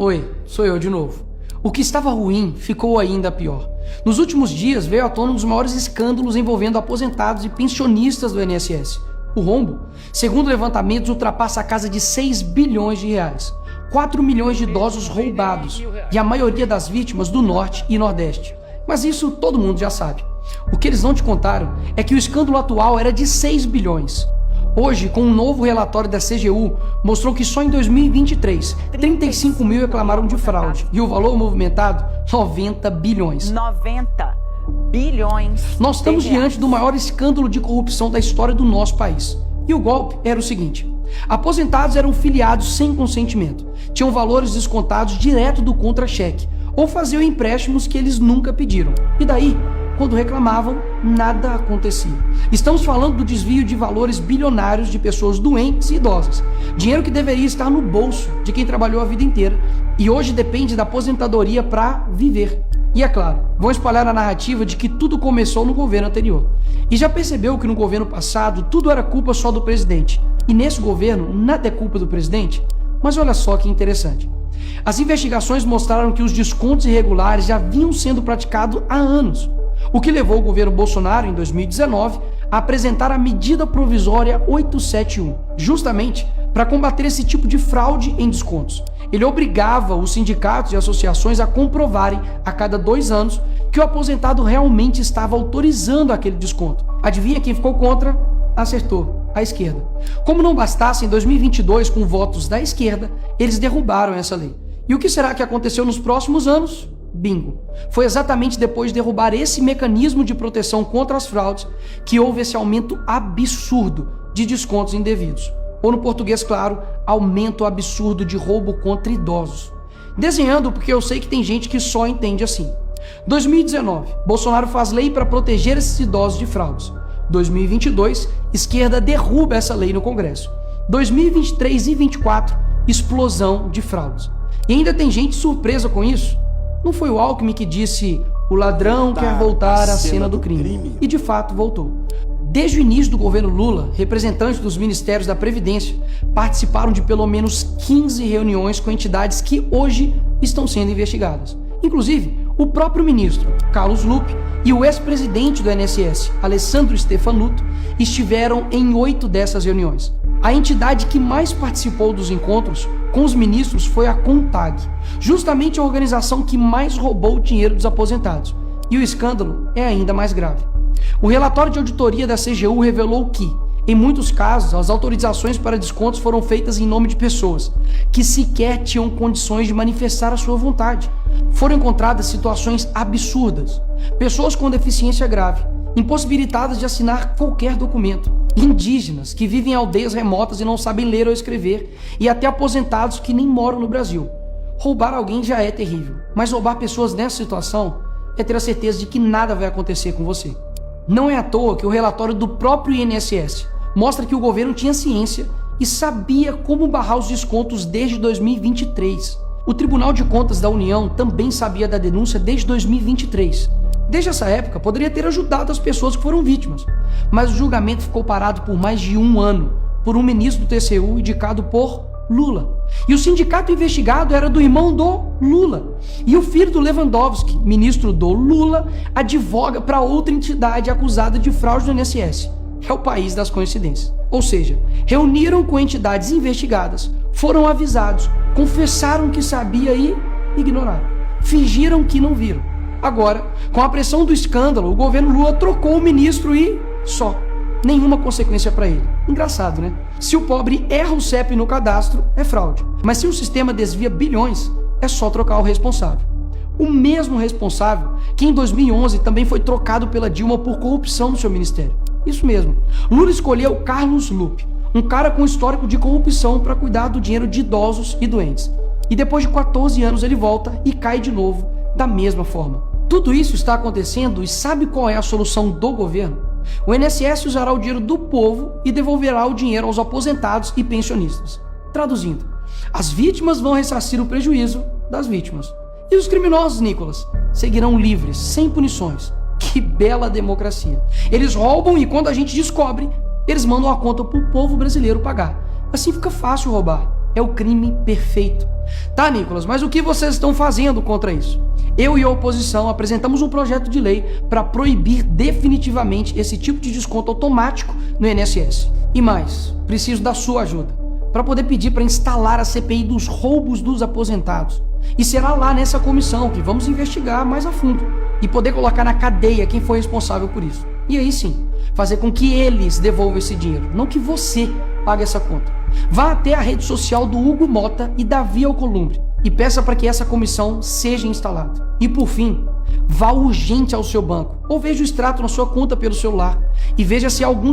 Oi, sou eu de novo. O que estava ruim ficou ainda pior. Nos últimos dias veio à tona um dos maiores escândalos envolvendo aposentados e pensionistas do INSS. O rombo, segundo levantamentos, ultrapassa a casa de 6 bilhões de reais. 4 milhões de idosos roubados e a maioria das vítimas do Norte e Nordeste. Mas isso todo mundo já sabe. O que eles não te contaram é que o escândalo atual era de 6 bilhões. Hoje, com um novo relatório da CGU, mostrou que só em 2023, 35 mil reclamaram de fraude e o valor movimentado, 90 bilhões. 90 bilhões. Nós estamos diante do maior escândalo de corrupção da história do nosso país. E o golpe era o seguinte: aposentados eram filiados sem consentimento, tinham valores descontados direto do contra-cheque ou faziam empréstimos que eles nunca pediram. E daí, quando reclamavam, nada acontecia. Estamos falando do desvio de valores bilionários de pessoas doentes e idosas. Dinheiro que deveria estar no bolso de quem trabalhou a vida inteira e hoje depende da aposentadoria para viver. E é claro, vão espalhar a narrativa de que tudo começou no governo anterior. E já percebeu que no governo passado tudo era culpa só do presidente. E nesse governo nada é culpa do presidente? Mas olha só que interessante. As investigações mostraram que os descontos irregulares já vinham sendo praticados há anos. O que levou o governo Bolsonaro, em 2019, a apresentar a medida provisória 871, justamente para combater esse tipo de fraude em descontos. Ele obrigava os sindicatos e associações a comprovarem, a cada 2 anos, que o aposentado realmente estava autorizando aquele desconto. Adivinha quem ficou contra? Acertou, a esquerda. Como não bastasse, em 2022, com votos da esquerda, eles derrubaram essa lei. E o que será que aconteceu nos próximos anos? Bingo! Foi exatamente depois de derrubar esse mecanismo de proteção contra as fraudes que houve esse aumento absurdo de descontos indevidos. Ou no português claro, aumento absurdo de roubo contra idosos. Desenhando porque eu sei que tem gente que só entende assim. 2019, Bolsonaro faz lei para proteger esses idosos de fraudes. 2022, esquerda derruba essa lei no Congresso. 2023 e 2024, explosão de fraudes. E ainda tem gente surpresa com isso. Não foi o Alckmin que disse: o ladrão quer voltar à cena do crime. E de fato voltou. Desde o início do governo Lula, representantes dos ministérios da Previdência participaram de pelo menos 15 reuniões com entidades que hoje estão sendo investigadas. Inclusive, o próprio ministro Carlos Lupe e o ex-presidente do INSS, Alessandro Stefanuto, estiveram em 8 dessas reuniões. A entidade que mais participou dos encontros com os ministros foi a CONTAG, justamente a organização que mais roubou o dinheiro dos aposentados. E o escândalo é ainda mais grave. O relatório de auditoria da CGU revelou que, em muitos casos, as autorizações para descontos foram feitas em nome de pessoas que sequer tinham condições de manifestar a sua vontade. Foram encontradas situações absurdas. Pessoas com deficiência grave, impossibilitadas de assinar qualquer documento, indígenas que vivem em aldeias remotas e não sabem ler ou escrever, e até aposentados que nem moram no Brasil. Roubar alguém já é terrível, mas roubar pessoas nessa situação é ter a certeza de que nada vai acontecer com você. Não é à toa que o relatório do próprio INSS mostra que o governo tinha ciência e sabia como barrar os descontos desde 2023. O Tribunal de Contas da União também sabia da denúncia desde 2023. Desde essa época, poderia ter ajudado as pessoas que foram vítimas, mas o julgamento ficou parado por mais de 1 ano, por um ministro do TCU indicado por Lula. E o sindicato investigado era do irmão do Lula. E o filho do Lewandowski, ministro do Lula, advoga para outra entidade acusada de fraude do INSS. É o país das coincidências. Ou seja, reuniram com entidades investigadas, foram avisados, confessaram que sabia e ignoraram. Fingiram que não viram. Agora, com a pressão do escândalo, o governo Lula trocou o ministro e só. Nenhuma consequência para ele. Engraçado, né? Se o pobre erra o CEP no cadastro, é fraude. Mas se o sistema desvia bilhões, é só trocar o responsável. O mesmo responsável que em 2011 também foi trocado pela Dilma por corrupção no seu ministério. Isso mesmo. Lula escolheu Carlos Lupe, um cara com histórico de corrupção para cuidar do dinheiro de idosos e doentes. E depois de 14 anos ele volta e cai de novo da mesma forma. Tudo isso está acontecendo e sabe qual é a solução do governo? O INSS usará o dinheiro do povo e devolverá o dinheiro aos aposentados e pensionistas. Traduzindo, as vítimas vão ressarcir o prejuízo das vítimas. E os criminosos, Nicolas, seguirão livres, sem punições. Que bela democracia. Eles roubam e quando a gente descobre, eles mandam a conta para o povo brasileiro pagar. Assim fica fácil roubar. É o crime perfeito. Tá, Nicolas, mas o que vocês estão fazendo contra isso? Eu e a oposição apresentamos um projeto de lei para proibir definitivamente esse tipo de desconto automático no INSS. E mais, preciso da sua ajuda para poder pedir para instalar a CPI dos roubos dos aposentados. E será lá nessa comissão que vamos investigar mais a fundo e poder colocar na cadeia quem foi responsável por isso. E aí sim, fazer com que eles devolvam esse dinheiro, não que você pague essa conta. Vá até a rede social do Hugo Mota e Davi Alcolumbre e peça para que essa comissão seja instalada. E por fim, vá urgente ao seu banco ou veja o extrato na sua conta pelo celular e veja se algum